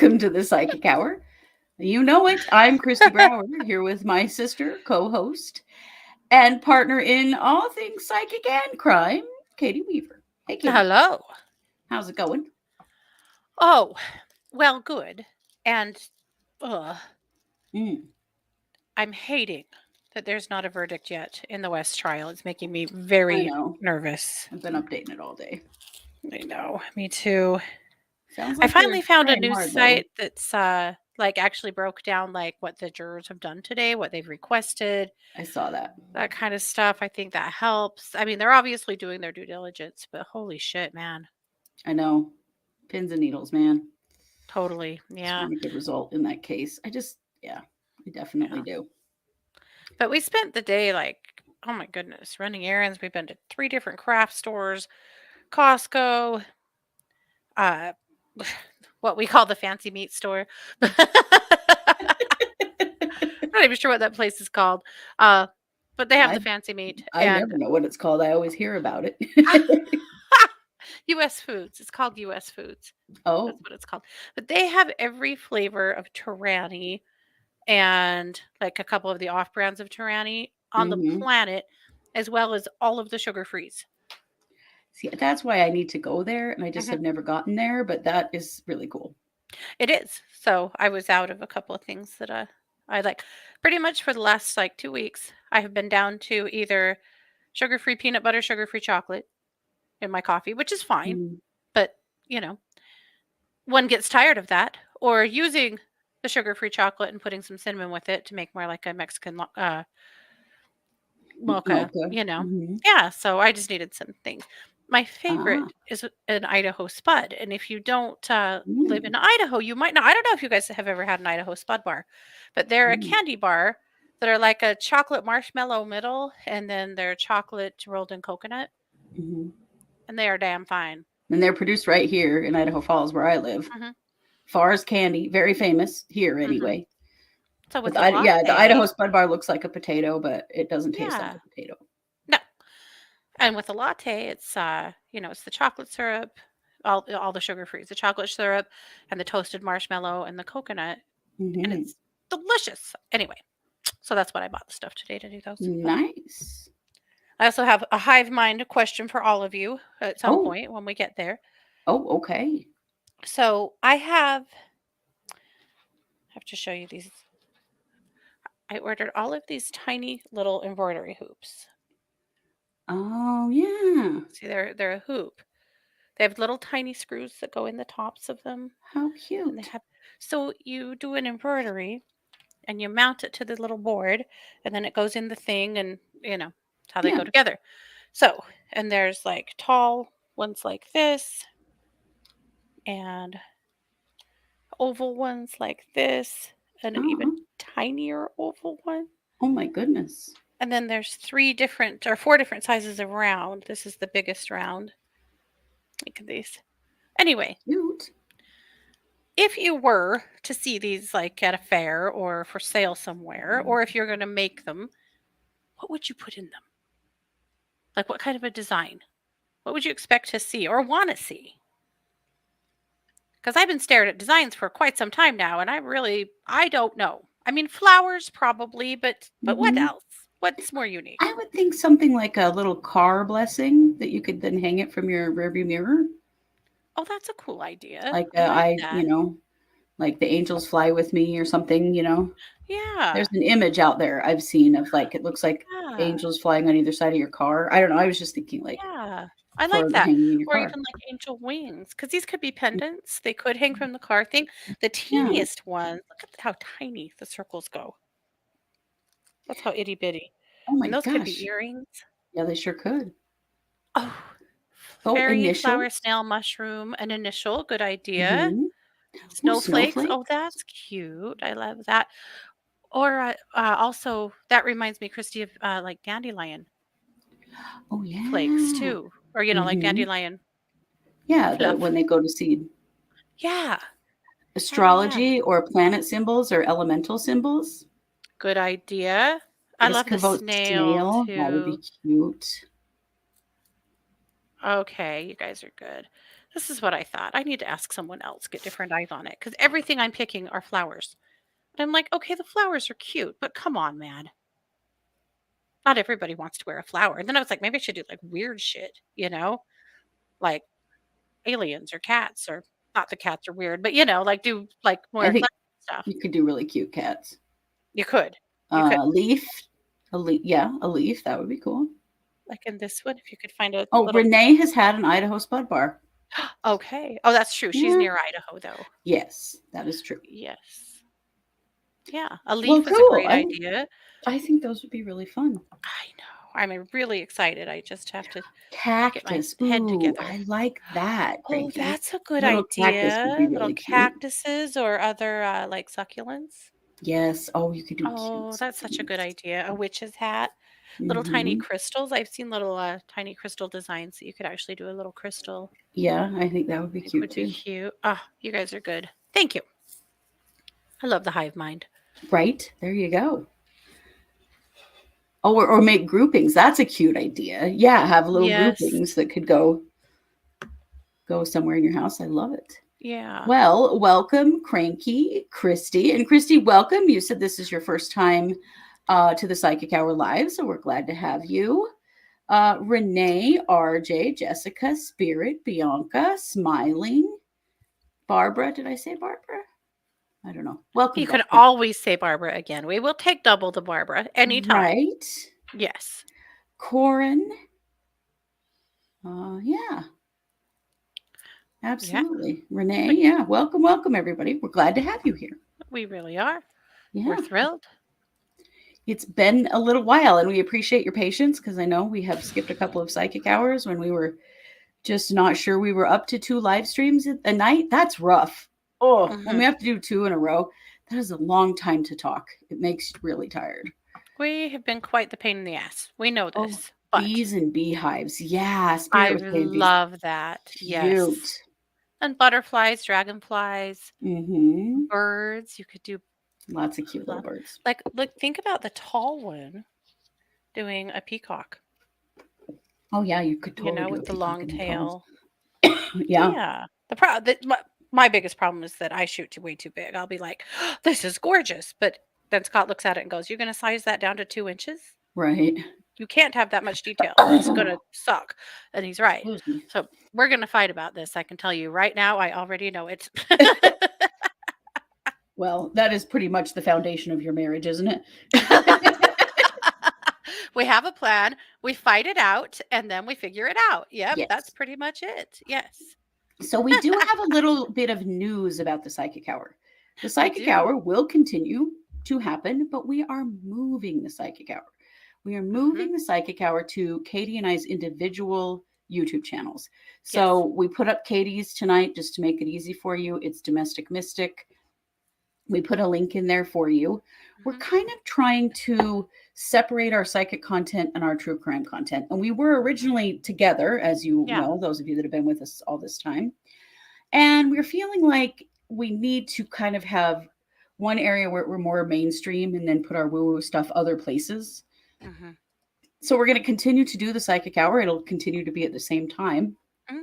welcome to the Psychic Hour. You know it. I'm Christy Brower here with my sister, co-host, and partner in all things psychic and crime, Katie Weaver. Hey, Katie, Hello. how's it going? Oh, well, good. And ugh, Mm, I'm hating that there's not a verdict yet in the West trial. It's making me I very know. nervous. I've been updating it all day. I know, me too. Sounds I like they're finally found a trying news hard, though. site that's like actually broke down like what the jurors have done today, what they've requested, I saw that. that kind of stuff. I think that helps. I mean, they're obviously doing their due diligence, but holy shit, man. I know. Pins and needles, man. Totally. Just Yeah. want a good result in that case. Yeah, I definitely Yeah. do. But we spent the day like, oh my goodness, running errands. We've been to 3 different craft stores, Costco, uh, what we call the fancy meat store. I'm not even sure what that place is called. Uh, but they have I the fancy meat I and never know what it's called. I always hear about it. US Foods. It's called US Foods. Oh. That's what it's called. But they have every flavor of Torani and like a couple of the off brands of Torani on the Mm-hmm. planet, as well as all of the sugar frees. See, that's why I need to go there, and I just Mhm. have never gotten there, but that is really cool. It is. So I was out of a couple of things that I like. Pretty much for the last like 2 weeks, I have been down to either sugar-free peanut butter, sugar-free chocolate in my coffee, which is fine. Mm. But you know, one gets tired of that, or using the sugar-free chocolate and putting some cinnamon with it to make more like a Mexican mocha. Mocha. Mhm. Yeah. So I just needed some things. My Ah. favorite is an Idaho Spud, and if you don't live Mm. in Idaho, you might not. I don't know if you guys have ever had an Idaho Spud bar, but they're a Mm. candy bar that are like a chocolate marshmallow middle, and then they're chocolate rolled in coconut, Mhm. and they are damn fine. And they're produced right here in Idaho Falls, where I live. Hmm. Far's Candy, very famous here Hmm. anyway. So But with a Yeah, the Idaho latte, Spud Bar looks like a potato, but it doesn't taste like yeah, a potato. no, and with a latte, it's it's the chocolate syrup, all the sugar free, the chocolate syrup, and the toasted marshmallow and the coconut, and Hmm. it's delicious. Anyway, so that's what I bought the stuff today to do those. But Nice. I also have a hive mind question for all of you at some Oh. point when we get there. Oh. Okay. So I have to show you these. I ordered all of these tiny little embroidery hoops. Oh yeah. See, they're a hoop. They have little tiny screws that go in the tops of them, How and they cute. have. So you do an embroidery, and you mount it to the little board, and then it goes in the thing, and it's how they Yeah. go together. So, and there's like tall ones like this, and oval ones like this, and an even Oh. tinier oval one. Oh my goodness. And then there's 4 different sizes of round. This is the biggest round. Look at these. Anyway, Cute. if you were to see these like at a fair or for sale somewhere, or if you're going to make them, what would you put in them? Like what kind of a design? What would you expect to see or want to see? Because I've been staring at designs for quite some time now, and I don't know. I mean, flowers probably, but what Hmm. else? What's more unique? I would think something like a little car blessing that you could then hang it from your rearview mirror. Oh, that's a cool idea. Like I like I, that. like the angels fly with me or something. Yeah. There's an image out there I've seen of like it looks like Yeah. angels flying on either side of your car. I don't know. I was just thinking like Yeah. I like for the that. hanging in your Or car. even like angel wings, because these could be pendants. They could hang from the car thing. The Yeah. teeniest ones, look at how tiny the circles go. That's how itty bitty. Oh my And those could be gosh. earrings. Yeah, they sure could. Oh, Oh, fairy flower, initials. snail, mushroom, an initial. Good idea. Mm-hmm. Oh, Snowflakes. snowflake. Oh, that's cute. I love that. Or also, that reminds me, Christy, of like dandelion Oh flakes yeah. too. Or, like Mm-hmm. dandelion Yeah, when fluff. they go to seed. Yeah. Yeah, yeah, yeah. Astrology or planet symbols or elemental symbols. Good idea. I love the Iskavote snail snail. That would be too. cute. Okay, you guys are good. This is what I thought. I need to ask someone else, get different eyes on it, because everything I'm picking are flowers. And I'm like, okay, the flowers are cute, but come on, man. Not everybody wants to wear a flower. And then I was like, maybe I should do like weird shit, like aliens or cats, or not the cats are weird, but like do like I more think flower stuff. you could do really cute cats. You could. You could. Leaf, yeah, a leaf. That would be cool. Like in this one, if you could find a Oh, little. Renee has had an Idaho Spud Bar. Okay. Oh, that's true. She's Yeah. near Idaho, though. Yes, that is true. Yes. Yeah. A Well, leaf is a cool. great idea. I think those would be really fun. I know. I'm really excited. I just have to Cactus. get my head Ooh, together. I like that. Oh, Cranky. that's a good Little cactus would idea. be Little really cute. cactuses or other like succulents. Yes. Oh, you could do Oh, cute that's such a good succulents. idea. A witch's hat. Little tiny Mhm. crystals. I've seen little tiny crystal designs that you could actually do a little crystal. Yeah, I think that would be It cute would be too. cute. Oh, you guys are good. Thank you. I love the hive mind. Right? There you go. Oh, or make groupings. That's a cute idea. Yeah, have little Yes. groupings that could go somewhere in your house. I love it. Yeah. Well, welcome, Cranky, Christy. And Christy, welcome. You said this is your first time to the Psychic Hour Live, so we're glad to have you. Renee, RJ, Jessica, Spirit, Bianca, Smiling, Barbara. Did I say Barbara? I don't know. Welcome. You can Barbara. always say Barbara again. We will take double the Barbara anytime. Right. Yes. Corin. Yeah. Absolutely. Yeah. Renee, yeah. Welcome, everybody. We're glad to have you here. We really are. Yeah. We're thrilled. It's been a little while, and we appreciate your patience because I know we have skipped a couple of psychic hours when we were just not sure we were up to 2 live streams a night. That's rough. Oh, when we have to do 2 in a row, that is a long time to talk. It makes you really tired. We have been quite the pain in the ass. We know Oh, this. But bees and beehives. Yeah. I Spirit with babies. love that. Cute. Yes. And butterflies, dragonflies, Mm-hmm. birds. You could do lots of cute little birds. Like, look, think about the tall one doing a peacock. Oh yeah, you could totally do with the long tail. Yeah. My biggest problem is that I shoot way too big. I'll be like, oh, this is gorgeous. But then Scott looks at it and goes, you're going to size that down to 2 inches? Right. You can't have that much detail. It's going to suck. And he's right. So we're going to fight about this. I can tell you right now, I already know it. Well, that is pretty much the foundation of your marriage, isn't it? We have a plan. We fight it out, and then we figure it out. Yep, Yes. That's pretty much it. Yes. So we do have a little bit of news about the Psychic Hour. The Psychic Hour will continue to happen, but we are moving the Psychic Hour. We are moving the Psychic Hour to Katie and I's individual YouTube channels. So we put up Katie's tonight just to make it easy for you. It's Domestic Mystic. We put a link in there for you. We're kind of trying to separate our psychic content and our true crime content. And we were originally together, as you know, those of you that have been with us all this time. And we're feeling like we need to kind of have one area where we're more mainstream and then put our woo-woo stuff other places. So we're going to continue to do the Psychic Hour. It'll continue to be at the same time.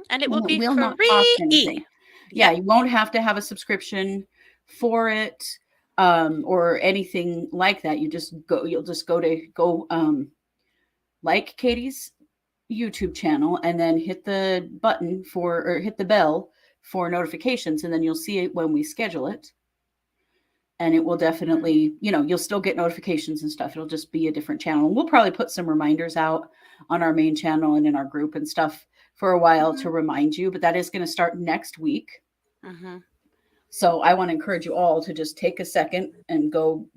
And it will be not free. cost anything. Yeah, you won't have to have a subscription for it or anything like that. You'll just go like Katie's YouTube channel and then hit the button or hit the bell for notifications, and then you'll see it when we schedule it. And it will definitely, you'll still get notifications and stuff. It'll just be a different channel. And we'll probably put some reminders out on our main channel and in our group and stuff for a while to remind you. But that is going to start next week. So I want to encourage you all to just take a second and go,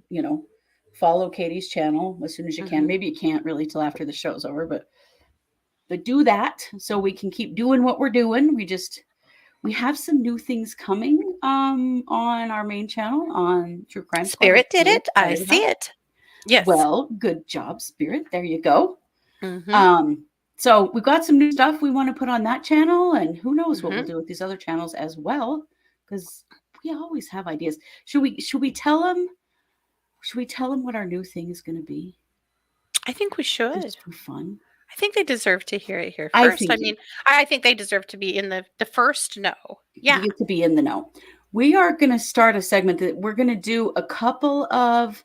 follow Katie's channel as soon as you can. Maybe you can't really till after the show's over, but do that so we can keep doing what we're doing. We have some new things coming on our main channel on True Crime Squad. Spirit did it. I see it. Yes. Well, good job, Spirit. There you go. So we've got some new stuff we want to put on that channel, and who knows what we'll do with these other channels as well, because we always have ideas. Should we tell them? Should we tell them what our new thing is going to be? I think we should. Just for fun. I think they deserve to hear it here I first. think I mean, I think they deserve to be in the first no. you Yeah. get to be in the know. We are going to start a segment that we're going to do a couple of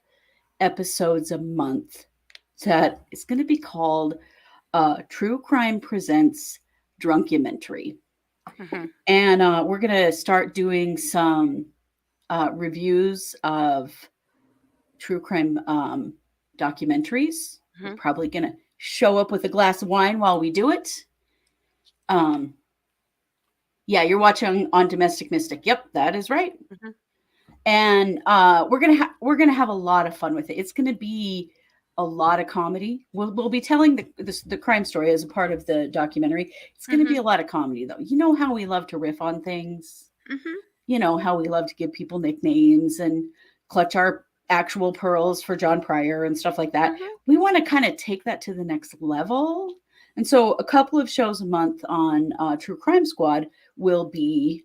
episodes a month that is going to be called True Crime Presents Drunkumentary. Mm-hmm. And we're going to start doing some reviews of true crime documentaries. We're Mm-hmm. probably going to show up with a glass of wine while we do it. Yeah, you're watching on Domestic Mystic. Yep, that is right. Mm-hmm. And we're gonna have a lot of fun with it. It's gonna be a lot of comedy. We'll be telling the crime story as a part of the documentary. It's gonna Mm-hmm. be a lot of comedy though. You know how we love to riff on things. Mm-hmm. You know how we love to give people nicknames and clutch our actual pearls for John Pryor and stuff like that. Mm-hmm. We want to kind of take that to the next level. And so a couple of shows a month on True Crime Squad will be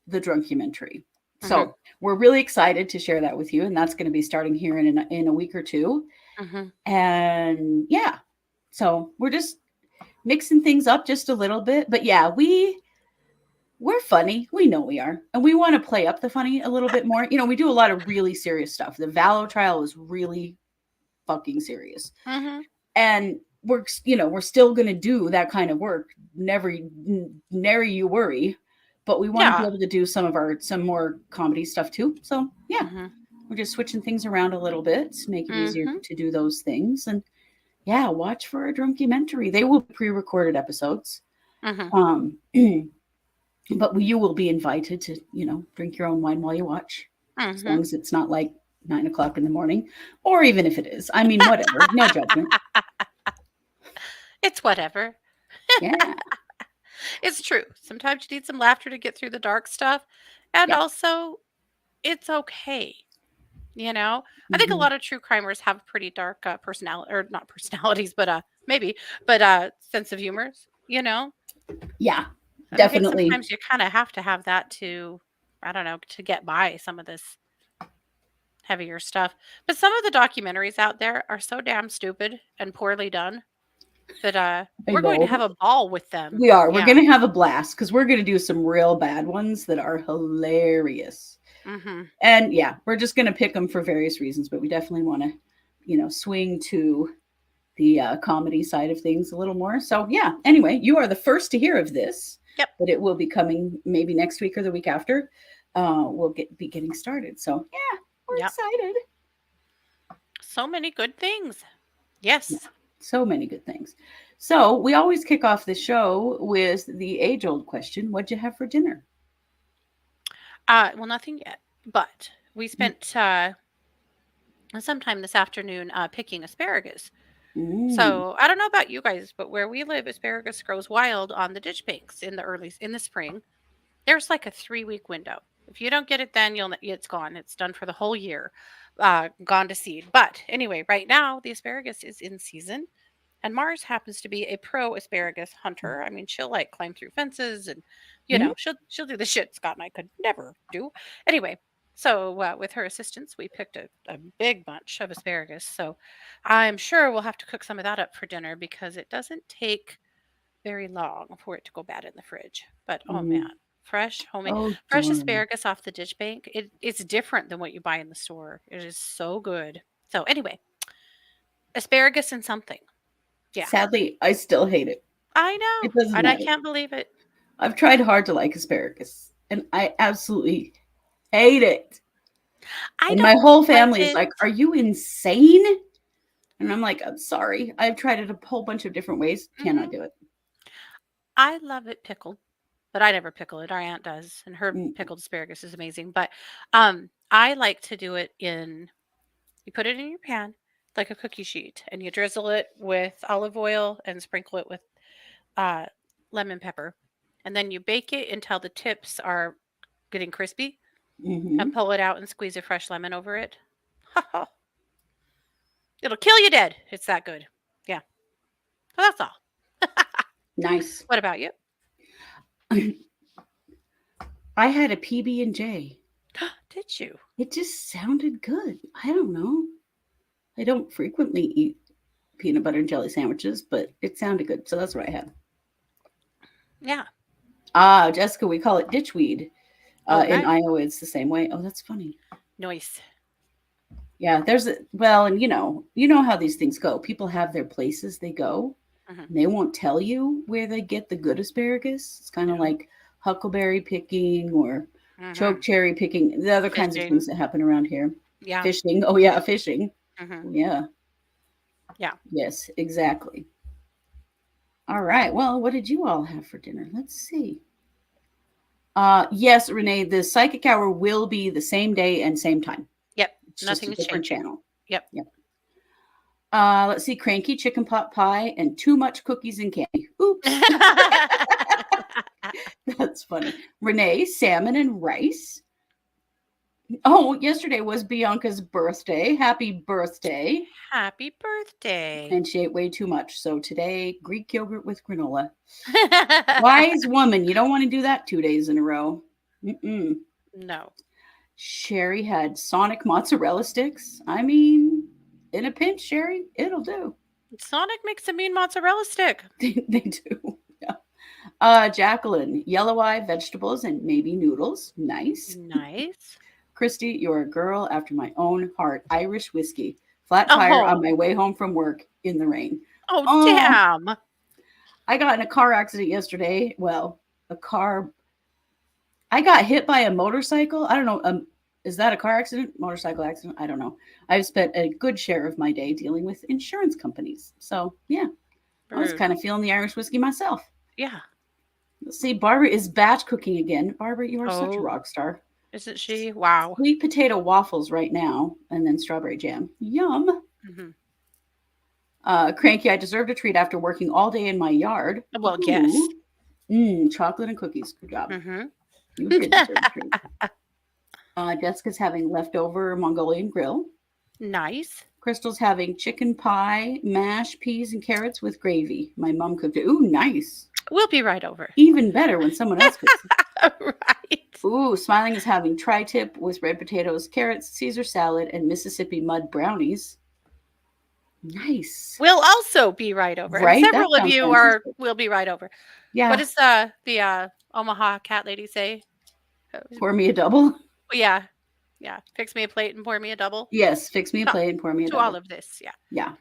the drunkumentary. So Mm-hmm. we're really excited to share that with you, and that's going to be starting here in a week or two. Mm-hmm. And yeah, so we're just mixing things up just a little bit, but yeah, we're funny. We know we are, and we want to play up the funny a little bit more. You know, we do a lot of really serious stuff. The Vallow trial is really fucking serious, Mm-hmm. and we're still going to do that kind of work. Never you worry. But we want to be Yeah. able to do some more comedy stuff too. So yeah, Mm-hmm. we're just switching things around a little bit to make it easier Mm-hmm. to do those things. And yeah, watch for a drunkumentary. They will be pre-recorded episodes. Mm-hmm. But you will be invited to, drink your own wine while you watch, as long Mm-hmm. as it's not like 9 o'clock in the morning, or even if it is. I mean, whatever, no judgment. It's whatever. Yeah, It's true. Sometimes you need some laughter to get through the dark stuff. And yeah. also, it's okay. I think a Mhm. lot of true crimers have pretty dark personality, or not personalities, but maybe, but sense of humors, Yeah, And I think definitely. sometimes you kind of have to have that to, I don't know, to get by some of this heavier stuff. But some of the documentaries out there are so damn stupid and poorly done that I we're going to have know. a ball with them. We are. We're Yeah. going to have a blast because we're going to do some real bad ones that are hilarious. Mm-hmm. And yeah, we're just going to pick them for various reasons, but we definitely want to, swing to the comedy side of things a little more. So yeah, anyway, you are the first to hear of this, Yep. but it will be coming maybe next week or the week after. We'll be getting started. So yeah, we're Yep. excited. So many good things. Yes. Yeah, so many good things. So we always kick off the show with the age-old question: what'd you have for dinner? Well, nothing yet, but we spent sometime this afternoon picking asparagus. Mm. So I don't know about you guys, but where we live, asparagus grows wild on the ditch banks in the spring. There's like a 3-week window. If you don't get it, then it's gone. It's done for the whole year, gone to seed. But anyway, right now the asparagus is in season, and Mars happens to be a pro asparagus hunter. I mean, she'll like climb through fences, and Mm. she'll do the shit Scott and I could never do. Anyway, so with her assistance, we picked a big bunch of asparagus. So I'm sure we'll have to cook some of that up for dinner because it doesn't take very long for it to go bad in the fridge. But oh Mm. man, fresh homemade Oh, fresh darn. asparagus off the ditch bank. It's different than what you buy in the store. It is so good. So anyway, asparagus and something. Yeah. Sadly, I still hate it. I It know, doesn't and I matter. can't believe it. I've tried hard to like asparagus, and I absolutely hate it. I And my don't whole like family is it. like, "Are you insane?" And I'm like, "I'm sorry. I've tried it a whole bunch of different ways. Cannot Mhm. do it." I love it pickled, but I never pickle it. Our aunt does, and her Mm. pickled asparagus is amazing. But I like to do it in. You put it in your pan like a cookie sheet, and you drizzle it with olive oil and sprinkle it with uh, lemon pepper, and then you bake it until the tips are getting crispy, and Mhm. pull it out and squeeze a fresh lemon over it. It'll kill you dead. It's that good. Yeah. So that's all. Nice. What about you? I had a PB&J. Did you? It just sounded good. I don't know. I don't frequently eat peanut butter and jelly sandwiches, but it sounded good. So that's what I had. Yeah. Ah, Jessica, we call it ditchweed. In Okay. Iowa, it's the same way. Oh, that's funny. Nice. Yeah, and you know how these things go. People have their places they go. Mhm. And they won't tell you where they get the good asparagus. It's kind of No. like huckleberry picking or Mhm. choke cherry picking, the other kinds of Fishing. things that happen around here. Yeah. Fishing. Oh yeah, fishing. Mhm. Yeah. Yeah. Yes, exactly. All right. Well, what did you all have for dinner? Let's see. Yes, Renee, the psychic hour will be the same day and same time. Yep. It's just a Nothing's different changing. channel. Yep. Yep. Let's see, cranky chicken pot pie and too much cookies and candy. Oops, that's funny. Renee, salmon and rice. Oh, yesterday was Bianca's birthday. Happy birthday. Happy birthday. And she ate way too much. So today, Greek yogurt with granola. Wise woman. You don't want to do that 2 days in a row. Mm-mm. No. Sherry had Sonic mozzarella sticks. I mean, in a pinch, Sherry, it'll do. Sonic makes a mean mozzarella stick. They do. Yeah. Jacqueline, yellow eye, vegetables, and maybe noodles. Nice. Nice. Christy, you're a girl after my own heart. Irish whiskey. Flat tire on my way home from work in the rain. Oh, damn. I got in a car accident yesterday. Well, I got hit by a motorcycle. I don't know. Is that a car accident? Motorcycle accident? I don't know. I've spent a good share of my day dealing with insurance companies. So, yeah, I was kind of feeling the Irish whiskey myself. Yeah. Let's see. Barbara is batch cooking again. Barbara, you are such a rock star. Isn't she? Wow. Sweet potato waffles right now, and then strawberry jam. Yum. Mm-hmm. Cranky, I deserved a treat after working all day in my yard. Well, yes. Chocolate and cookies. Good job. Mm-hmm. You did deserve a treat. Jessica's having leftover Mongolian grill. Nice. Crystal's having chicken pie, mashed peas and carrots with gravy. My mom cooked it. Ooh, nice. We'll be right over. Even better when someone else cooks it. Right. Ooh, Smiling is having tri-tip with red potatoes, carrots, Caesar salad, and Mississippi mud brownies. Nice. We'll also be right over. Right? Several of you will be right over. Yeah. What does the Omaha cat lady say? Pour me a double? Yeah. Yeah. Fix me a plate and pour me a double. Yes, fix me a plate and pour me a double. To all of this, yeah. Yeah.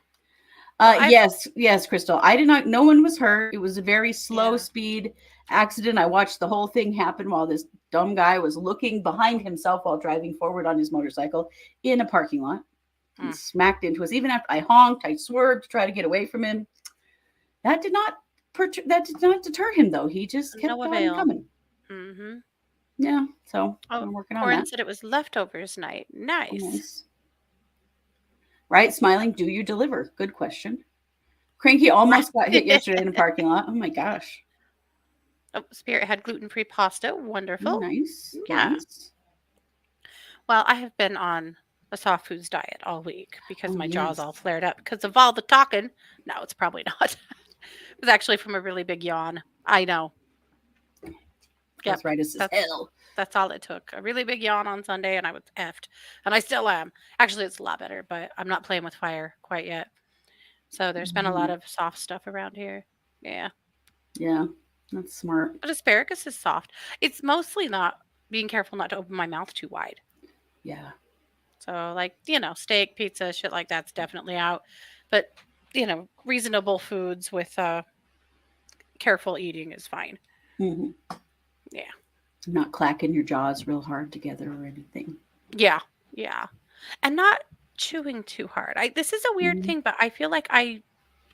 Yes, Crystal. No one was hurt. It was a very slow speed accident. I watched the whole thing happen while this dumb guy was looking behind himself while driving forward on his motorcycle in a parking lot. He smacked into us. Even after I honked, I swerved to try to get away from him. That did not deter him, though. He just kept on coming. Mm-hmm. Yeah, so I'm working on Corin that. said it was leftovers night. Nice. Right, Smiling, do you deliver? Good question. Cranky almost got hit yesterday in a parking lot. Oh my gosh. Oh, Spirit had gluten-free pasta. Wonderful. Nice. Yeah. Nice. Well, I have been on a soft foods diet all week because my jaw's all flared up because of all the talking. No, it's probably not. It was actually from a really big yawn. I know. That's right. It's hell. That's all it took. A really big yawn on Sunday, and I was effed. And I still am. Actually, it's a lot better, but I'm not playing with fire quite yet. So there's been a lot of soft stuff around here. Yeah. Yeah, that's smart. But asparagus is soft. It's mostly not being careful not to open my mouth too wide. Yeah. So, like, steak, pizza, shit like that's definitely out. But, reasonable foods with careful eating is fine. Mm-hmm. Yeah. Not clacking your jaws real hard together or anything. Yeah. Yeah. And not chewing too hard. This is a weird thing, but I feel like I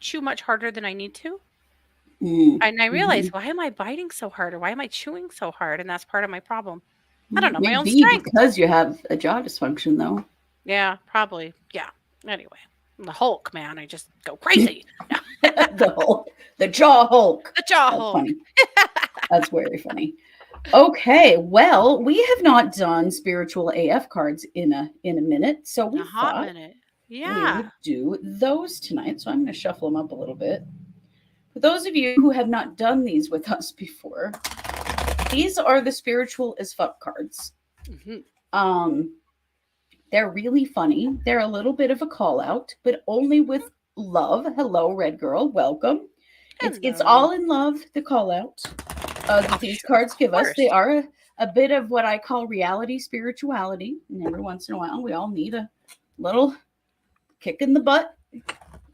chew much harder than I need to. And I realize, why am I biting so hard, or why am I chewing so hard? And that's part of my problem. I don't know, my own strength. Because you have a jaw dysfunction, though. Yeah, probably. Yeah. Anyway, the Hulk, man, I just go crazy. The Hulk, the jaw Hulk. The jaw Hulk. Funny. That's very funny. Okay, well, we have not done spiritual AF cards in a minute, so we thought minute. Yeah. We would do those tonight. So I'm going to shuffle them up a little bit. For those of you who have not done these with us before, these are the spiritual as fuck cards. Mm-hmm. They're really funny. They're a little bit of a call out, but only with love. Hello, Red Girl. Welcome. It's Hello. all in love, the call out Oh, that these sure, of cards give us. They course. are a bit of what I call reality spirituality. And every once in a while, we all need a little kick in the butt.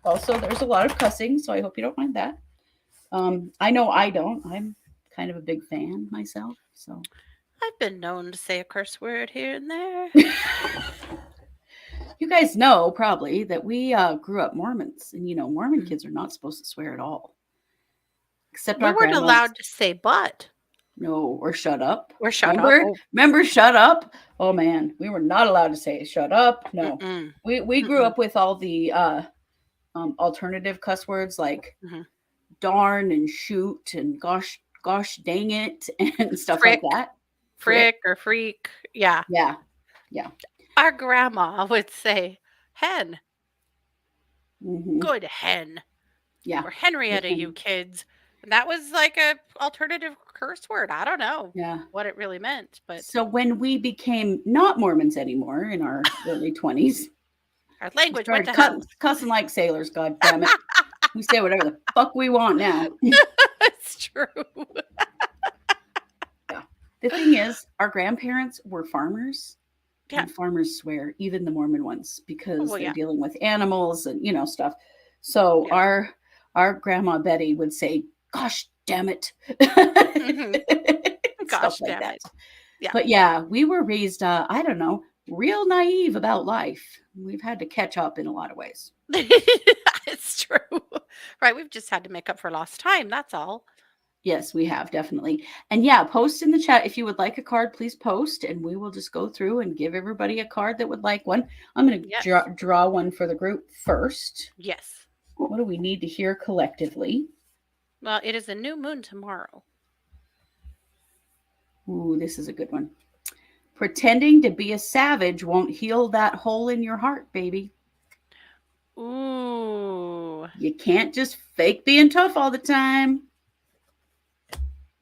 Also, there's a lot of cussing, so I hope you don't mind that. I know I don't. I'm kind of a big fan myself. So, I've been known to say a curse word here and there. you guys know probably that we grew up Mormons, and Mormon Mm. kids are not supposed to swear at all, except We our weren't grandmas. allowed to say but No, or shut up. or shut up. Remember? Oh, Remember shut up? Oh man, we were not allowed to say shut up. No. mm-mm, We grew mm-mm, up with all the alternative cuss words like mm-hmm. darn and shoot and gosh dang it and stuff like Frick, that. Frick. frick, or freak. Yeah. Yeah. Yeah. Our grandma would say, hen, Hmm. good hen, Yeah. or Henrietta, you kids. And that was like a alternative curse word. I don't know Yeah. what it really meant, but So when we became not Mormons anymore in our early 20s, our we language went started to hell. cussing like sailors, god damn it. We say whatever the fuck we want now. It's true. The thing is, our grandparents were farmers, Yeah. and farmers swear, even the Mormon ones, because Well, they're yeah. dealing with animals and stuff. So Yeah. our grandma Betty would say, "Gosh damn it," Hmm. stuff Gosh like damn that. it. Yeah. But yeah, we were raised, I don't know, real naive about life. We've had to catch up in a lot of ways. It's true. Right. We've just had to make up for lost time. That's all. Yes, we have definitely. And yeah, post in the chat if you would like a card, please post, and we will just go through and give everybody a card that would like one. I'm going to Yes. draw one for the group first. Yes. What do we need to hear collectively? Well, it is a new moon tomorrow. Ooh, this is a good one. Pretending to be a savage won't heal that hole in your heart, baby. Ooh. You can't just fake being tough all the time.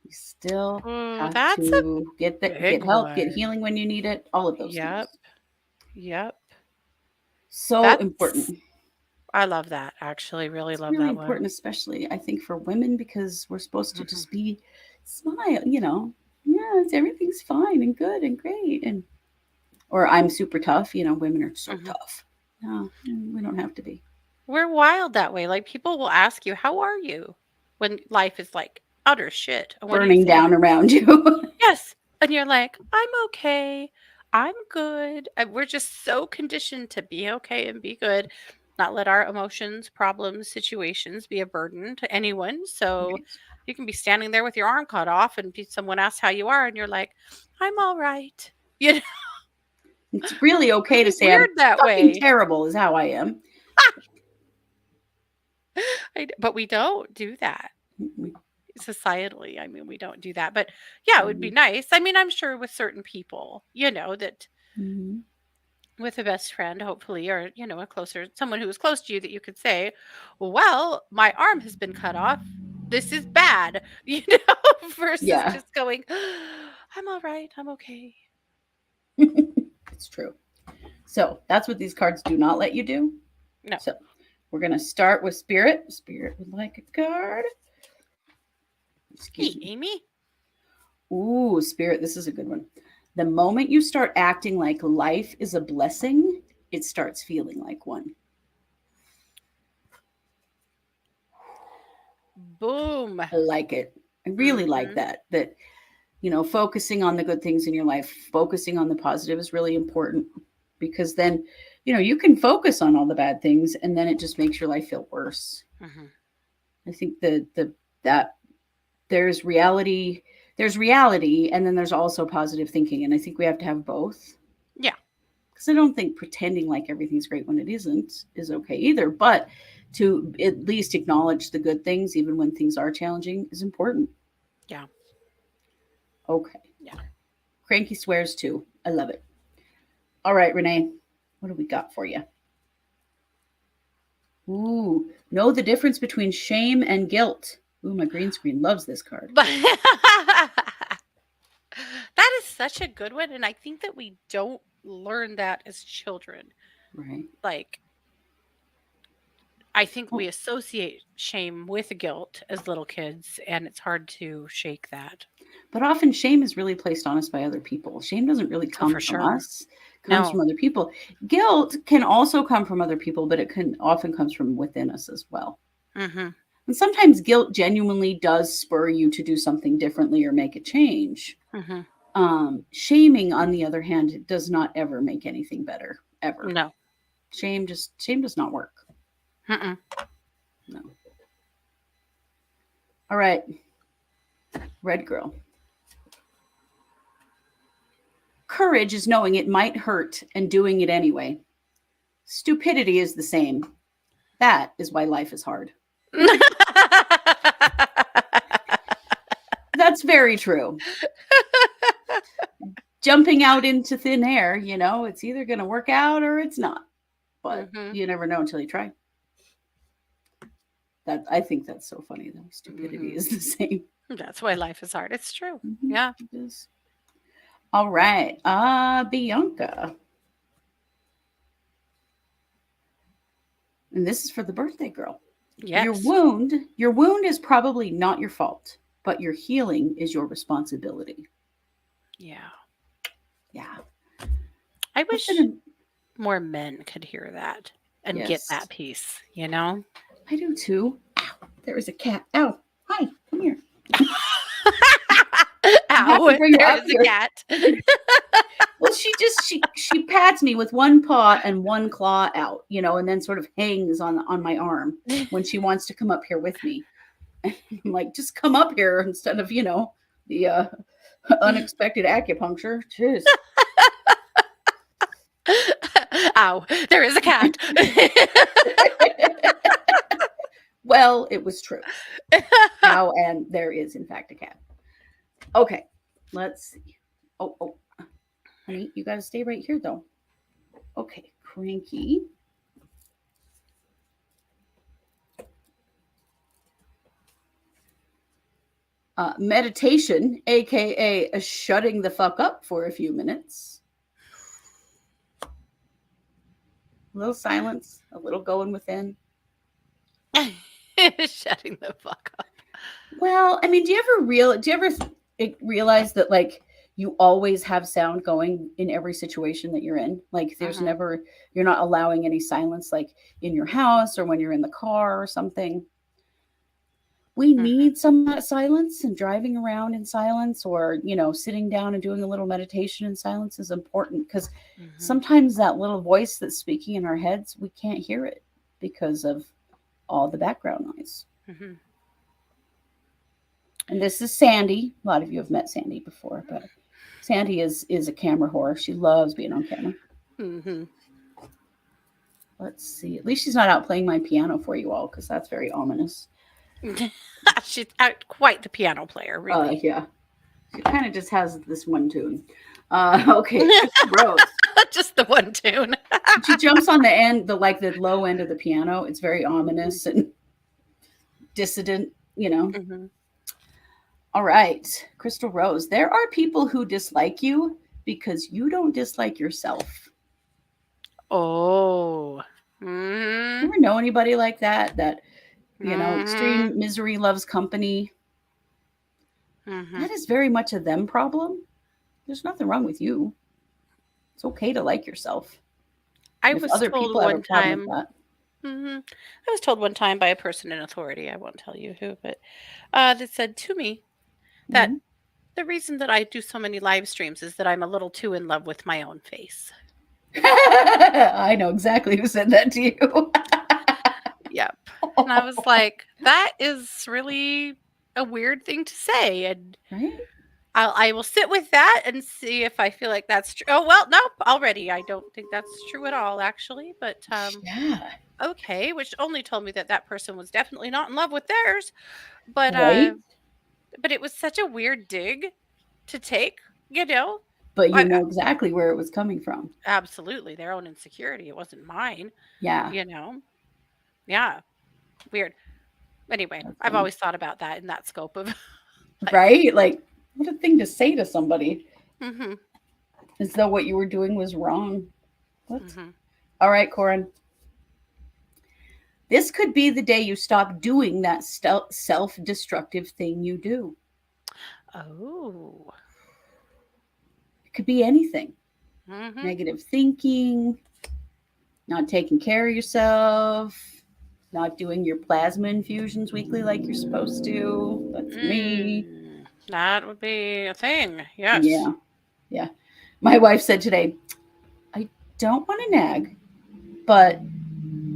You still Ooh, have that's a to get big help, get one. healing when you need it, all of those Yep. things. Yep. So That's important. I love that. Actually, really It's love really that one. important, especially I think for women, because we're supposed to Mhm. just be smile, yeah, everything's fine and good and great, or I'm super tough, women are so Mhm. tough. No, we don't have to be. We're wild that way. Like people will ask you, "How are you?" when life is like utter shit. And what do you Burning say? down around you. Yes. And you're like, "I'm okay. I'm good." And we're just so conditioned to be okay and be good, not let our emotions, problems, situations be a burden to anyone. So Right. you can be standing there with your arm cut off and someone asks how you are and you're like, "I'm all right." You know, It's really okay to really say I'm weird that fucking way. terrible, is how I am. But we don't do that. Mhm. Societally, I mean, we don't do that. But yeah, it would be nice. I mean, I'm sure with certain people, that Mhm. with a best friend, hopefully, or a closer someone who is close to you that you could say, well, my arm has been cut off. This is bad, versus Yeah, just going, I'm all right, I'm okay. it's true. So that's what these cards do not let you do. No. So we're going to start with Spirit. Spirit would like a card. Excuse Hey, me. Amy. Ooh, Spirit, this is a good one. The moment you start acting like life is a blessing, it starts feeling like one. Boom. I like it. I really like Mhm. that, focusing on the good things in your life, focusing on the positive is really important, because then, you can focus on all the bad things and then it just makes your life feel worse. Mhm. I think that there's reality and then there's also positive thinking, and I think we have to have both, Yeah. because I don't think pretending like everything's great when it isn't is okay either, but to at least acknowledge the good things even when things are challenging is important. Yeah. Okay. Yeah. Cranky swears too. I love it. All right, Renee, what do we got for you? Ooh, know the difference between shame and guilt. Ooh, my green screen loves this card. But that is such a good one. And I think that we don't learn that as children. Right. Like, I think we associate shame with guilt as little kids, and it's hard to shake that. But often shame is really placed on us by other people. Shame doesn't really Oh, come for from sure. us. It comes from No. other people. Guilt can also come from other people, but it can often comes from within us as well. Mhm. And sometimes guilt genuinely does spur you to do something differently or make a change. Mhm. Shaming, on the other hand, does not ever make anything better, ever. No. Shame does not work. Mm-mm. No. All right. Red girl. Courage is knowing it might hurt and doing it anyway. Stupidity is the same. That is why life is hard. That's very true. Jumping out into thin air, it's either going to work out or it's not. But Mhm. you never know until you try. I think that's so funny though. Stupidity Mhm. is the same. That's why life is hard. It's true. Mhm, Yeah. it is. All right. Bianca. And this is for the birthday girl. Your Yes. wound is probably not your fault, but your healing is your responsibility. Yeah. Yeah. I That's wish an- more men could hear that and get Yes. that piece, you know? I do too. Ow, there is a cat. Ow. Hi, come here. have Ow, to bring her there up is here. a cat. Well, she pats me with one paw and one claw out, and then sort of hangs on my arm when she wants to come up here with me. I'm like, just come up here instead of, the unexpected acupuncture. Jeez. Ow, there is a cat. Well, it was true. Ow, and there is, in fact, a cat. Okay, let's see. Oh, honey, you got to stay right here, though. Okay, Cranky. Meditation, aka shutting the fuck up for a few minutes. A little silence, a little going within. Shutting the fuck up. Well, I mean, do you ever realize that like you always have sound going in every situation that you're in? Like there's never you're not allowing any silence like in your house or when you're in the car or something. We need some of that silence, and driving around in silence or, sitting down and doing a little meditation in silence is important because sometimes that little voice that's speaking in our heads, we can't hear it because of all the background noise. Mm-hmm. And this is Sandy. A lot of you have met Sandy before, but Sandy is a camera whore. She loves being on camera. Mm-hmm. Let's see. At least she's not out playing my piano for you all because that's very ominous. She's quite the piano player, really. Yeah. She kind of just has this one tune. Okay, Rose. Just the one tune. She jumps on the low end of the piano. It's very ominous and dissident, Mm-hmm. All right, Crystal Rose. There are people who dislike you because you don't dislike yourself. Oh. You ever know anybody like that? Extreme misery loves company. That is very much a them problem. There's nothing wrong with you. It's okay to like yourself. I was told one time. I was told one time by a person in authority. I won't tell you who, but that said to me that the reason that I do so many live streams is that I'm a little too in love with my own face. I know exactly who said that to you. Yep. And I was like, that is really a weird thing to say. And right? I will sit with that and see if I feel like that's true. Oh, well, nope, already. I don't think that's true at all, actually. But yeah. Okay, which only told me that person was definitely not in love with theirs. But right? But it was such a weird dig to take, But you know exactly where it was coming from. Absolutely. Their own insecurity. It wasn't mine. Yeah. Yeah. Weird. Anyway, I've always thought about that in that scope of. Right? Like, what a thing to say to somebody. Mm-hmm. As though what you were doing was wrong. What? All right, Corin. This could be the day you stop doing that self-destructive thing you do. Oh. It could be anything. Mm-hmm. Negative thinking, not taking care of yourself, not doing your plasma infusions weekly like you're supposed to. That's me. That would be a thing. Yes. Yeah. Yeah. My wife said today, I don't want to nag, but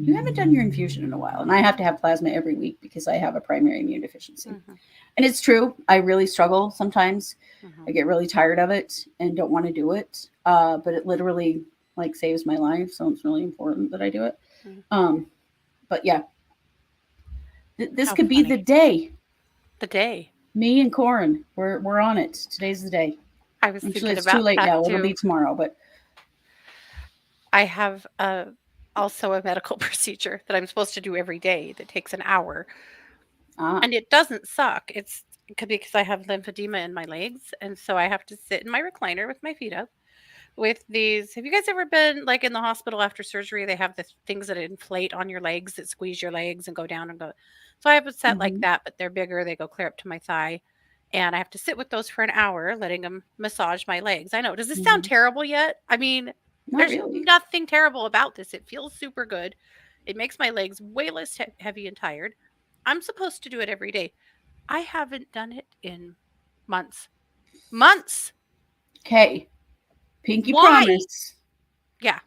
you haven't done your infusion in a while. And I have to have plasma every week because I have a primary immune deficiency. Mm-hmm. And it's true. I really struggle sometimes. Mm-hmm. I get really tired of it and don't want to do it. But it literally like saves my life. So it's really important that I do it. Mm-hmm. But yeah, this How could be the funny. day. The day. Me and Corin, we're on it. Today's the day. I was Actually, thinking it's too about late that now. too. It'll be tomorrow. But I have also a medical procedure that I'm supposed to do every day that takes an hour. And it doesn't suck. It's because I have lymphedema in my legs. And so I have to sit in my recliner with my feet up with these. Have you guys ever been like in the hospital after surgery? They have the things that inflate on your legs that squeeze your legs and go down and go. So I have a set like that, but they're bigger. They go clear up to my thigh. And I have to sit with those for an hour, letting them massage my legs. I know. Does this sound terrible yet? I mean, not there's really. nothing terrible about this. It feels super good. It makes my legs way less heavy and tired. I'm supposed to do it every day. I haven't done it in months. Months. Okay. Pinky Why? promise. Yeah.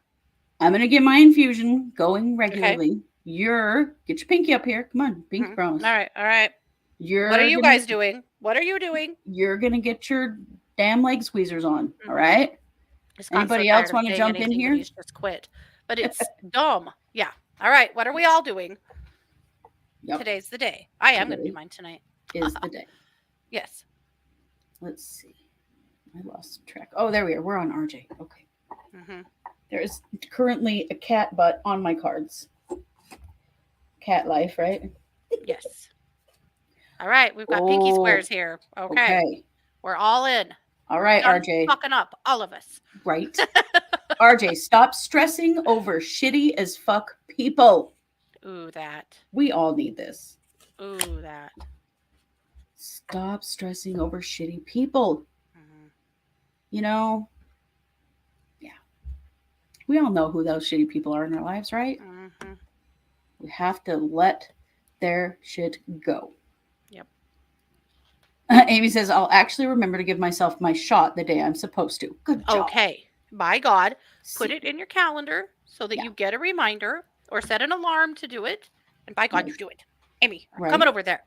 I'm gonna get my infusion going Okay. regularly. Get your pinky up here. Come on, pinky Mhm. promise. All right. All right. You're What are you gonna, guys doing? What are you doing? You're gonna get your damn leg squeezers on. All Mhm. right. Just gotten so Anybody tired else of want to saying jump in anything, but here? he's just quit. But it's dumb. Yeah. All right. What are we all doing? Yep. Today's the day. I am going to Today do mine tonight. is the day. Yes. Let's see. I lost track. Oh, there we are. We're on RJ. Okay. Mm-hmm. There is currently a cat butt on my cards. Cat life, right? Yes. All right. We've got pinky squares here. Okay. We're all in. All right, Done RJ. fucking up, all of us. Right. RJ, stop stressing over shitty as fuck people. Ooh, that. We all need this. Ooh, that. Stop stressing over shitty people. Mm-hmm. You know, yeah. We all know who those shitty people are in our lives, right? Mm-hmm. We have to let their shit go. Yep. Amy says, I'll actually remember to give myself my shot the day I'm supposed to. Good job. Okay. By God, put it in your calendar so that you get a reminder or set an alarm to do it. And by God, you do it. Amy, I'm coming over there.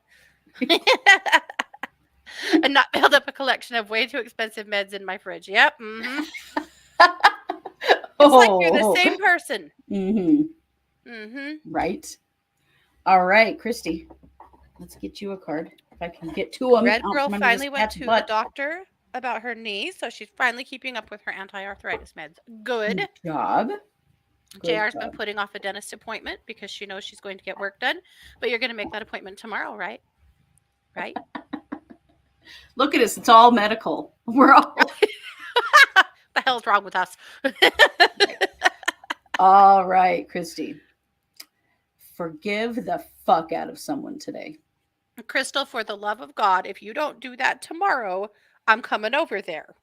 And not build up a collection of way too expensive meds in my fridge. Yep. Mm-hmm. It's like you're the same person. Mm-hmm. Mm-hmm. Right. All right, Christy. Let's get you a card. If I can get to them. Red Girl finally went to the doctor about her knee, so she's finally keeping up with her anti-arthritis meds. Good. Good job. JR's been putting off a dentist appointment because she knows she's going to get work done. But you're going to make that appointment tomorrow, right? Right? Look at us. It's all medical. We're all... the hell's wrong with us? All right, Christy. Forgive the fuck out of someone today. Crystal, for the love of God, if you don't do that tomorrow, I'm coming over there.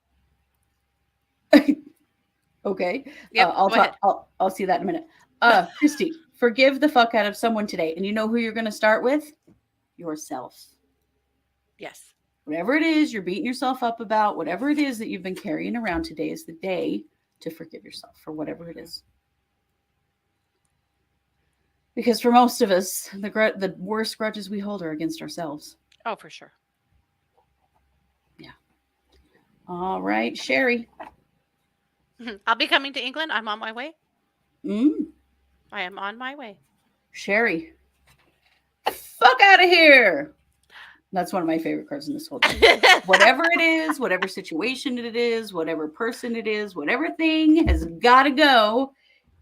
Okay. Yep, I'll see that in a minute. Christy, forgive the fuck out of someone today. And you know who you're going to start with? Yourself. Yes. Whatever it is you're beating yourself up about, whatever it is that you've been carrying around, today is the day to forgive yourself for whatever it is. Because for most of us, the worst grudges we hold are against ourselves. Oh, for sure. Yeah. All right, Sherry. I'll be coming to England. I'm on my way. I am on my way. Sherry. Fuck out of here. That's one of my favorite cards in this whole thing. Whatever it is, whatever situation it is, whatever person it is, whatever thing has got to go,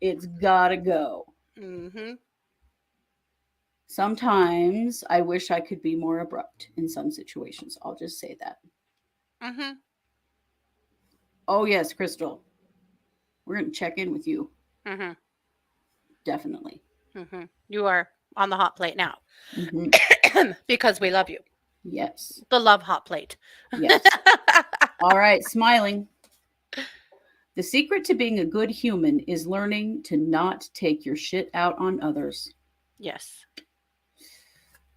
it's got to go. Mm-hmm. Sometimes I wish I could be more abrupt in some situations. I'll just say that. Mm-hmm. Oh, yes, Crystal. We're going to check in with you. Mm-hmm. Definitely. Mm-hmm. You are on the hot plate now Mhm. because we love you. Yes. The love hot plate. Yes. All right, smiling. The secret to being a good human is learning to not take your shit out on others. Yes.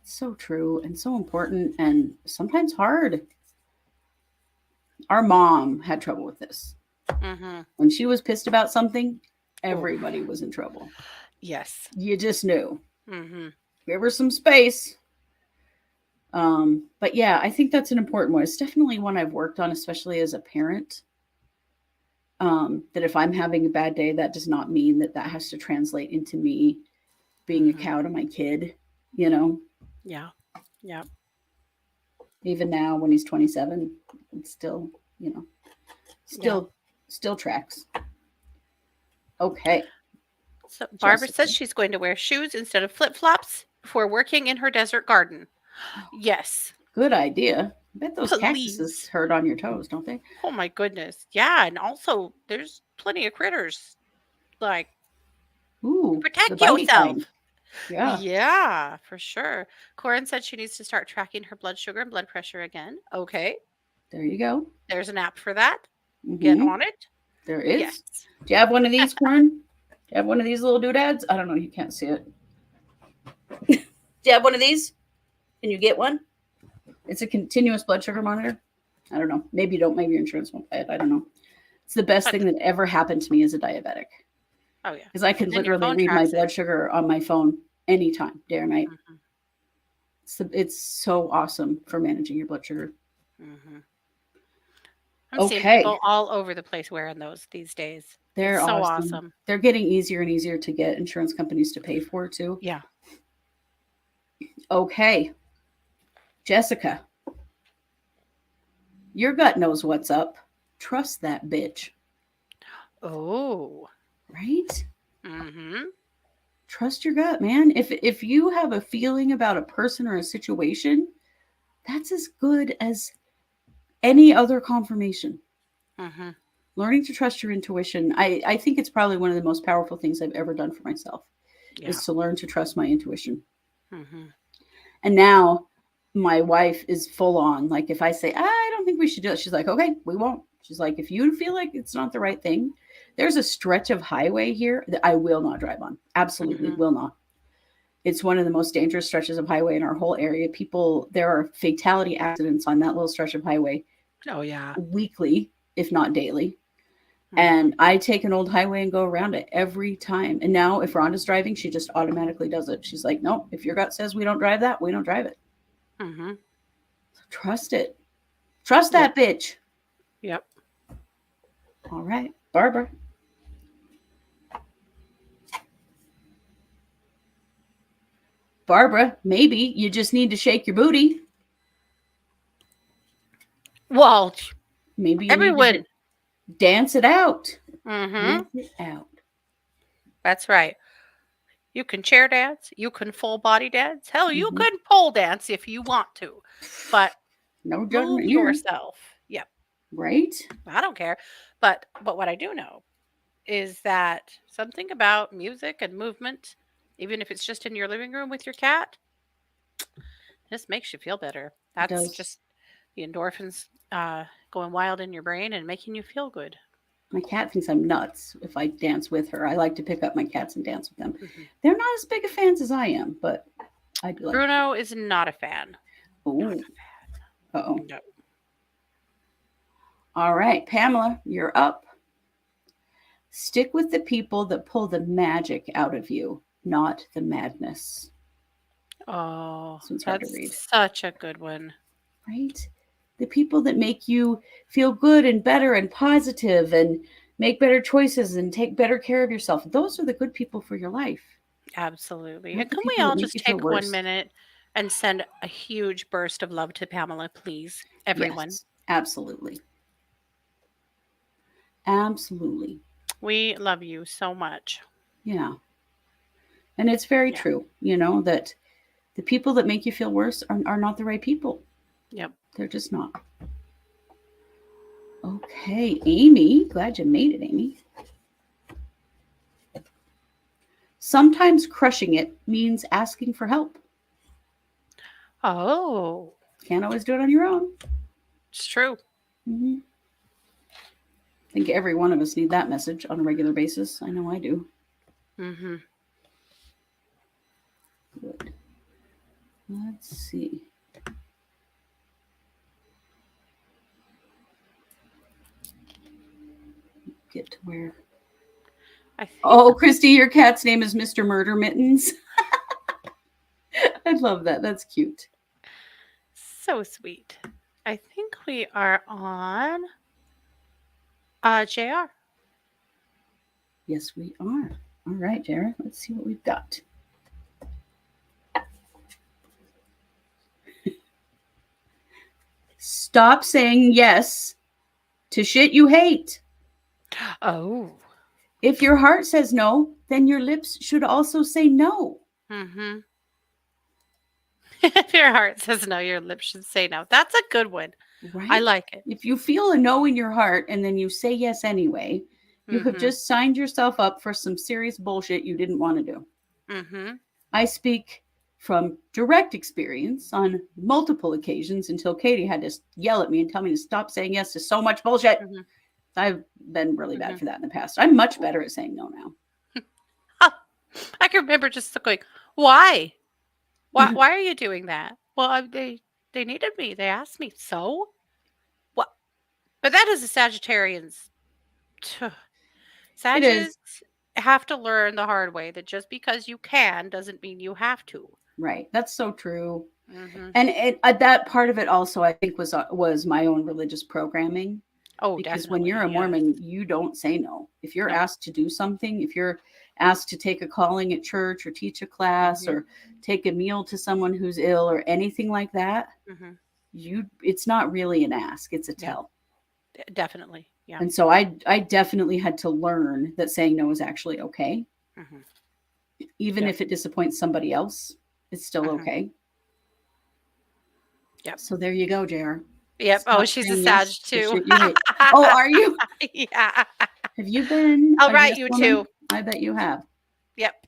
So true and so important and sometimes hard. Our mom had trouble with this. Mm-hmm. When she was pissed about something, Oh, everybody was in trouble. yes. You just knew. Mm-hmm. Give her some space. But yeah, I think that's an important one. It's definitely one I've worked on, especially as a parent. That if I'm having a bad day, that does not mean that that has to translate into me being a Mhm. cow to my kid. You know, Yeah. Yeah. even now when he's 27, it's still, you know, Yeah. still tracks. Okay, So Barbara says Jessica. she's going to wear shoes instead of flip-flops before working in her desert garden. Yes. Good idea. I bet those cactuses Please. hurt on your toes, don't they? Oh my goodness. Yeah, and also there's plenty of critters. Like, Ooh, the protect bitey yourself. kind. Yeah, Yeah, for sure. Corin said she needs to start tracking her blood sugar and blood pressure again. Okay. there you go. There's an app for that. Get Mm-hmm. on it. There is. Yes. Do you have one of these, Corin? Do you have one of these little doodads? I don't know. You can't see it. Do you have one of these? Can you get one? It's a continuous blood sugar monitor. I don't know. Maybe you don't. Maybe your insurance won't pay it. I don't know. It's the best But, thing that ever happened to me as a diabetic oh yeah. because I can Then your literally phone read my tracks blood it. sugar on my phone anytime, day or night. Mhm. It's so awesome for managing your blood sugar. Mhm. I'm seeing Okay, people all over the place wearing those these days. they're It's so awesome. awesome. They're getting easier and easier to get insurance companies to pay for too. Yeah. Okay, Jessica, your gut knows what's up. Trust that bitch, Oh. right? Mhm. Trust your gut, man. If you have a feeling about a person or a situation, that's as good as any other confirmation. Mhm. Learning to trust your intuition, I think it's probably one of the most powerful things I've ever done for myself Yeah. is to learn to trust my intuition. Mhm. And now my wife is full on. Like if I say, I don't think we should do it, she's like, okay, we won't. She's like, if you feel like it's not the right thing, there's a stretch of highway here that I will not drive on. Absolutely Mhm. will not. It's one of the most dangerous stretches of highway in our whole area. There are fatality accidents on that little stretch of highway Oh yeah. weekly, if not daily. Mhm. And I take an old highway and go around it every time. And now if Rhonda's driving, she just automatically does it. She's like, nope, if your gut says we don't drive that, we don't drive it. Mhm. So trust it. Trust Yep. that bitch. Yep. All right, Barbara. Barbara, maybe you just need to shake your booty. Well, Maybe you need to everyone. dance it out. Mhm. Dance it out. That's right. You can chair dance, you can full body dance. Hell, you Mhm. can pole dance if you want to. But No move judgment here, yourself. Yep. right? I don't care. But what I do know is that something about music and movement, even if it's just in your living room with your cat, just makes you feel better. It That's does. just the endorphins going wild in your brain and making you feel good. My cat thinks I'm nuts if I dance with her. I like to pick up my cats and dance with them. Mhm. They're not as big of fans as I am, but I do like. Bruno is not a fan. Not Oh, a oh. fan. No. All right, Pamela, you're up. Stick with the people that pull the magic out of you, not the madness. Oh, This one's hard to that's read, such a good one. right? The people that make you feel good and better and positive and make better choices and take better care of yourself. Those are the good people for your life. Absolutely. Not And the can we people all that make just you feel take one worse. minute and send a huge burst of love to Pamela, please? Everyone. Yes, absolutely. Absolutely. We love you so much. Yeah. And it's very Yeah. true, that the people that make you feel worse are not the right people. Yep. They're just not. Okay, Amy. Glad you made it, Amy. Sometimes crushing it means asking for help. Oh, Can't always do it on your own. it's true. Mhm. I think every one of us need that message on a regular basis. I know I do. Mm-hmm. Good. Let's see. Get to where. I think Oh, Christy, your cat's name is Mr. Murder Mittens. I love that. That's cute. so sweet. I think we are on JR. Yes, we are. All right, Jared. Let's see what we've got. Stop saying yes to shit you hate. Oh. If your heart says no, then your lips should also say no. Mm-hmm. If your heart says no, your lips should say no. That's a good one. Right? I like it. If you feel a no in your heart and then you say yes anyway, you have Mhm. just signed yourself up for some serious bullshit you didn't want to do. Mm-hmm. I speak from direct experience on multiple occasions until Katie had to yell at me and tell me to stop saying yes to so much bullshit. Mm-hmm. I've been really bad Mhm. for that in the past. I'm much better at saying no now. I can remember just going, why? Why are you doing that? Well, they needed me. They asked me. So? What? But that is a Sagittarian's. It is. Sagittarians have to learn the hard way that just because you can doesn't mean you have to. Right. That's so true. Mm-hmm. And that part of it also, I think, was my own religious programming. Oh, Because when definitely. you're a Yes. Mormon, you don't say no. If you're No. asked to do something, if you're asked to take a calling at church or teach a class Mhm. or take a meal to someone who's ill or anything like that, Mm-hmm. it's not really an ask, it's a Yeah. tell. Definitely. Yeah. And so I definitely had to learn that saying no is actually okay. Mm-hmm. Even Yep. if it disappoints somebody else, it's still Mhm. okay. Yep. So there you go, JR. Yep. Oh, Stop she's a saying Sag yes to too. shit you hate. Oh, are you? Yeah. Have you been I'll a write yes you woman? too. I bet you have. Yep.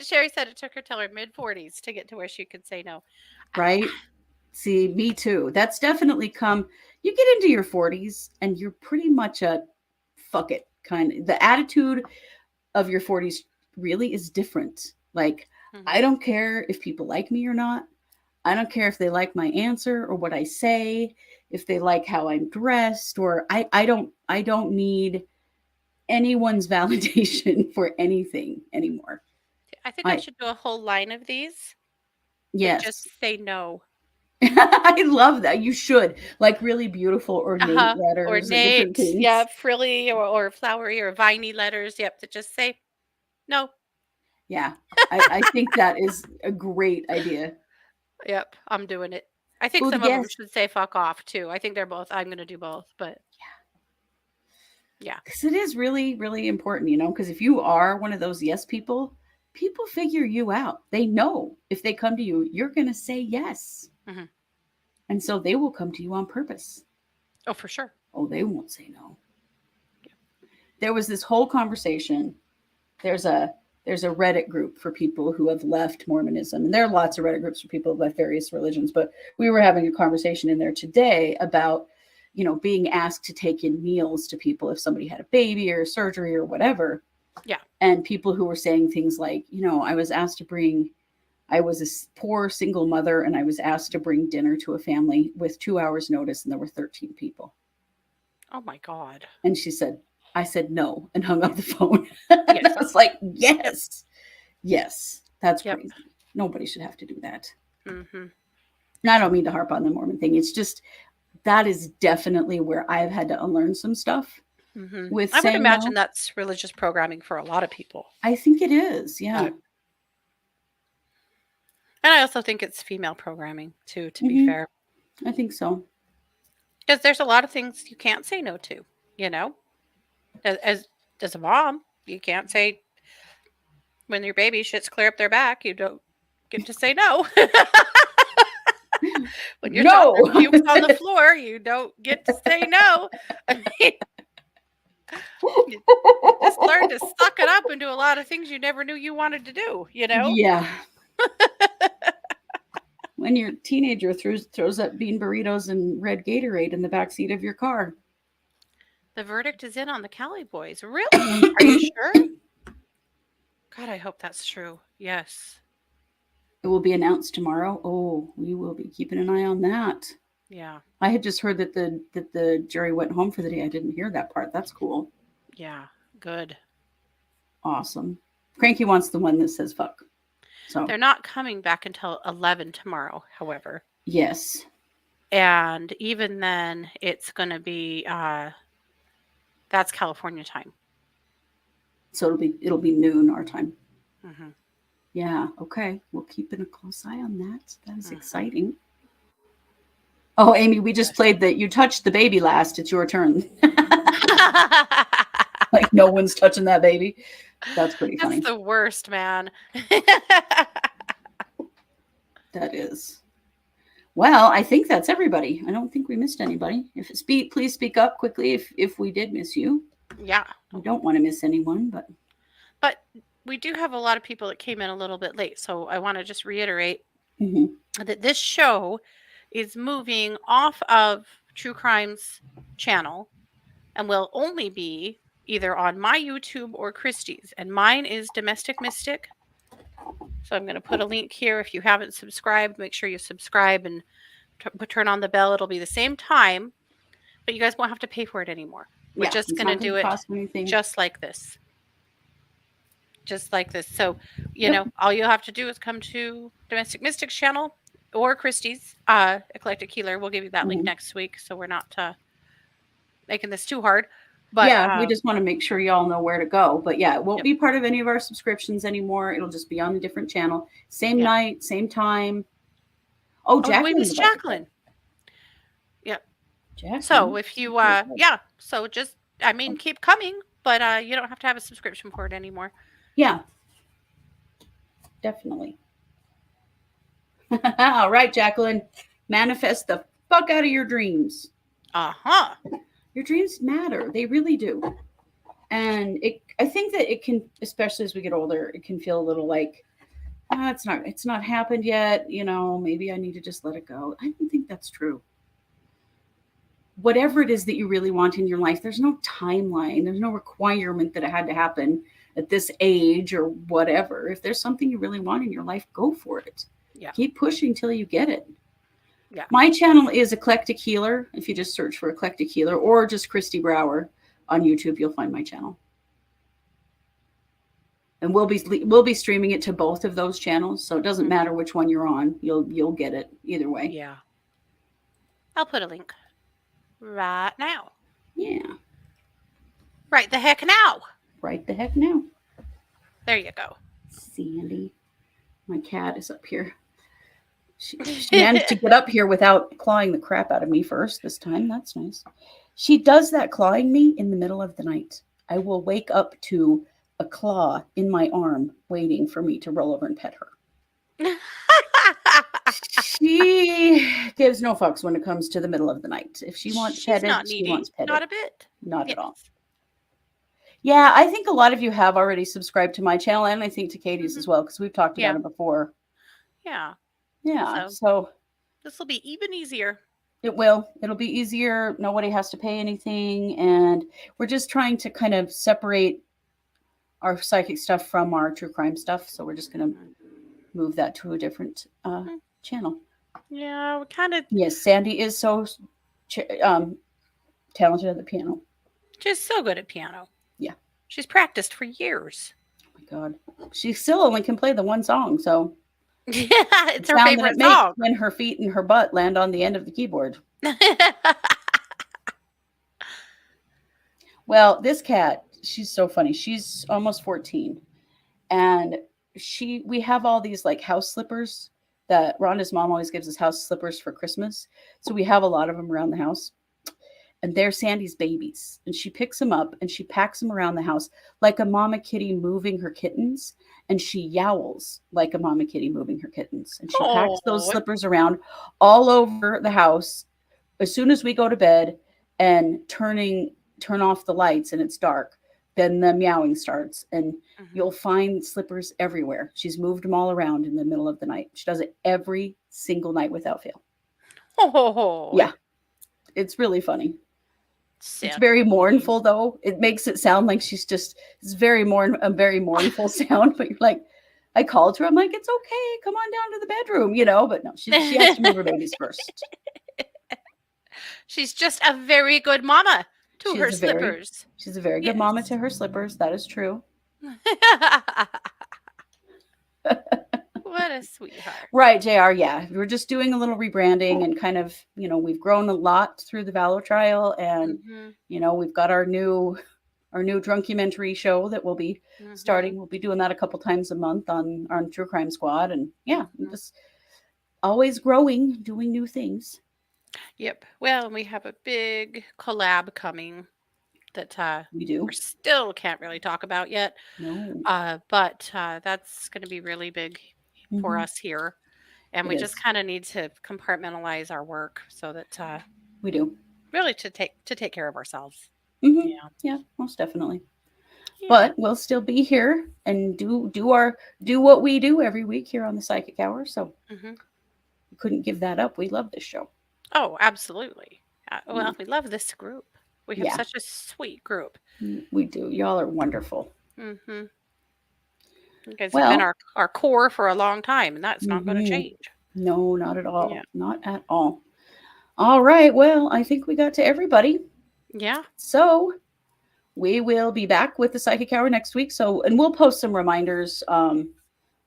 Sherry said it took her till her mid 40s to get to where she could say no. Right? See, me too. That's definitely come. You get into your 40s and you're pretty much a fuck it kind of. The attitude of your 40s really is different. Like, I Mhm. don't care if people like me or not. I don't care if they like my answer or what I say, if they like how I'm dressed, or I don't need anyone's validation for anything anymore. I think I I should do a whole line of these that just yes. say no. I love that. You should. Like really beautiful ornate Or letters or different Nate, yeah, things. frilly or flowery or viney letters. Yep, that just say no. Yeah. I think that is a great idea. Yep, I'm doing it. I think Oh, the some of them yes. should say fuck off too. I think they're both. I'm going to do both, but yeah. Because it is really, really important, because if you are one of those yes people, people figure you out. They know if they come to you, you're going to say yes. Hmm. And so they will come to you on purpose. Oh, for sure. Oh, they won't say no. There was this whole conversation. There's a Reddit group for people who have left Mormonism. And there are lots of Reddit groups for people who have left various religions, but we were having a conversation in there today about, being asked to take in meals to people if somebody had a baby or surgery or whatever. Yeah. And people who were saying things like, I was a poor single mother and I was asked to bring dinner to a family with 2 hours notice and there were 13 people. Oh my God. And I said no and hung up the phone. Yes. I was like, yes, yes, that's Yep. crazy. Nobody should have to do that. Mm-hmm. And I don't mean to harp on the Mormon thing. It's just, that is definitely where I've had to unlearn some stuff Mm-hmm. with I would saying imagine no. that's religious programming for a lot of people. I think it is. Yeah. And I also think it's female programming too, to be Mhm. fair. I think so. Because there's a lot of things you can't say no to, as a mom, you can't say when your baby shits clear up their back, you don't get to say no. When your No. toddler pukes on the floor, you don't get to say no. I mean, You just learn to suck it up and do a lot of things you never knew you wanted to do, you know? Yeah. When your teenager throws up bean burritos and red Gatorade in the backseat of your car. The verdict is in on the Cali boys. Really? Are you sure? God, I hope that's true. Yes. It will be announced tomorrow. Oh, we will be keeping an eye on that. Yeah. I had just heard that the jury went home for the day. I didn't hear that part. That's cool. Yeah. Good. Awesome. Cranky wants the one that says fuck. So They're not coming back until 11 tomorrow, however. yes. And even then, it's going to be, that's California time. So it'll be noon our time. Mm-hmm. Yeah. Okay. We'll keep a close eye on that. That is Mhm. exciting. Oh, Amy, we just played that you touched the baby last. It's your turn. Like no one's touching that baby. That's pretty funny. That's the worst, man. That is. Well, I think that's everybody. I don't think we missed anybody. Please speak up quickly if we did miss you. Yeah. I don't want to miss anyone, but We do have a lot of people that came in a little bit late. So I want to just reiterate mhm. that this show is moving off of True Crime's channel and will only be either on my YouTube or Christie's. And mine is Domestic Mystic. So I'm going to put a link here. If you haven't subscribed, make sure you subscribe and turn on the bell. It'll be the same time, but you guys won't have to pay for it anymore. We're Yeah, just it's going to not do gonna it cost anything. just like this. Just like this. So, you Yep. know, all you'll have to do is come to Domestic Mystics channel or Christie's Eclectic Healer. We'll give you that link Mhm. next week. So we're not making this too hard. But yeah, we just want to make sure y'all know where to go. But yeah, it won't Yep. be part of any of our subscriptions anymore. It'll just be on a different channel. Same Yeah. night, same time. Oh, oh, Jacqueline. we missed would like to Jacqueline. play. Yep. Jacqueline. So if you That's pretty good. yeah, so just I mean keep coming, but you don't have to have a subscription for it anymore. Yeah. Definitely. All right, Jacqueline. Manifest the fuck out of your dreams. Uh-huh. Your dreams matter. They really do. And I think that it can, especially as we get older, it can feel a little like, it's not happened yet. You know, maybe I need to just let it go. I don't think that's true. Whatever it is that you really want in your life, there's no timeline. There's no requirement that it had to happen at this age or whatever. If there's something you really want in your life, go for it. Yeah. Keep pushing till you get it. Yeah. My channel is Eclectic Healer. If you just search for Eclectic Healer or just Christy Brower on YouTube, you'll find my channel. And we'll be streaming it to both of those channels, so it doesn't matter which one you're on. You'll get it either way. Yeah. I'll put a link right now. Yeah. Right the heck now. Right the heck now. There you go. Sandy. My cat is up here. She managed to get up here without clawing the crap out of me first this time. That's nice. She does that clawing me in the middle of the night. I will wake up to a claw in my arm waiting for me to roll over and pet her. She gives no fucks when it comes to the middle of the night. If she wants petted, she wants petted. Not a bit. Not at all. Yeah, I think a lot of you have already subscribed to my channel, and I think to Katie's as well, because we've talked about it before. Yeah. Yeah. So this will be even easier. It will. It'll be easier. Nobody has to pay anything. And we're just trying to kind of separate our psychic stuff from our true crime stuff. So we're just going to move that to a different channel. Yeah, we kind of. Yes, Sandy is so talented at the piano. She's so good at piano. Yeah. She's practiced for years. Oh my God. She still only can play the one song. So yeah, it's her favorite song. When her feet and her butt land on the end of the keyboard. Well, this cat, she's so funny. She's almost 14. And we have all these like house slippers that Rhonda's mom always gives us house slippers for Christmas. So we have a lot of them around the house. And they're Sandy's babies. And she picks them up and she packs them around the house like a mama kitty moving her kittens. And she yowls like a mama kitty moving her kittens. And she packs those slippers around all over the house as soon as we go to bed and turning turn off the lights and it's dark, then the meowing starts, and Mhm. you'll find slippers everywhere. She's moved them all around in the middle of the night. She does it every single night without fail. Oh, Yeah, it's really funny. It's silly. very mournful though. It makes it sound like she's just it's a very mournful sound, but you're like, I called her. I'm like, it's okay. Come on down to the bedroom, but no, she has to move her babies first. She's just a very good mama to She's her a very slippers. she's a very good mama to her slippers. That is true. What a sweetheart. Right, JR. Yeah, we're just doing a little rebranding and kind of, we've grown a lot through the Valor trial, and Mhm, we've got our new drunkumentary show that we'll be mhm, starting. We'll be doing that a couple times a month on True Crime Squad, and yeah, mhm. just always growing, doing new things. Yep. Well, we have a big collab coming that We do. we still can't really talk about yet. No, But that's going to be really big for Mhm. us here. And It we is. just kind of need to compartmentalize our work so that We do. really to take care of ourselves. hmm Yeah. Yeah, most definitely. Yeah. But we'll still be here and do what we do every week here on the Psychic Hour. So hmm we couldn't give that up. We love this show. Oh, absolutely. Well, Mm. we love this group. We have Yeah, such a sweet group. we do. Y'all are wonderful. Hmm You guys have been Well, our core for a long time, and that's not going to mhm. change. No, not at Yeah. all. Not at all. All right. Well, I think we got to everybody. Yeah. So we will be back with the Psychic Hour next week. And we'll post some reminders on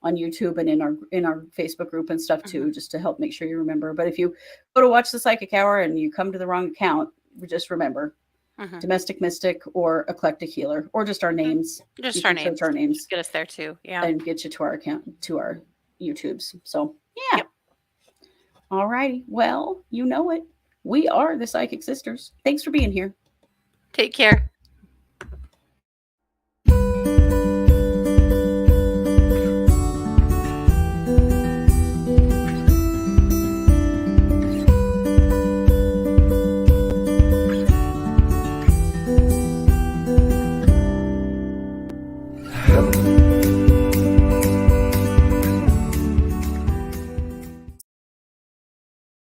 YouTube and in our Facebook group and stuff too, hmm just to help make sure you remember. But if you go to watch the Psychic Hour and you come to the wrong account, just remember hmm Domestic Mystic or Eclectic Healer, or just our names. You Just our can names. search our names Get us there too. Yeah. and get you to our account, to our YouTubes. So yeah. Yep. All righty. Well, you know it. We are the Psychic Sisters. Thanks for being here. Take care.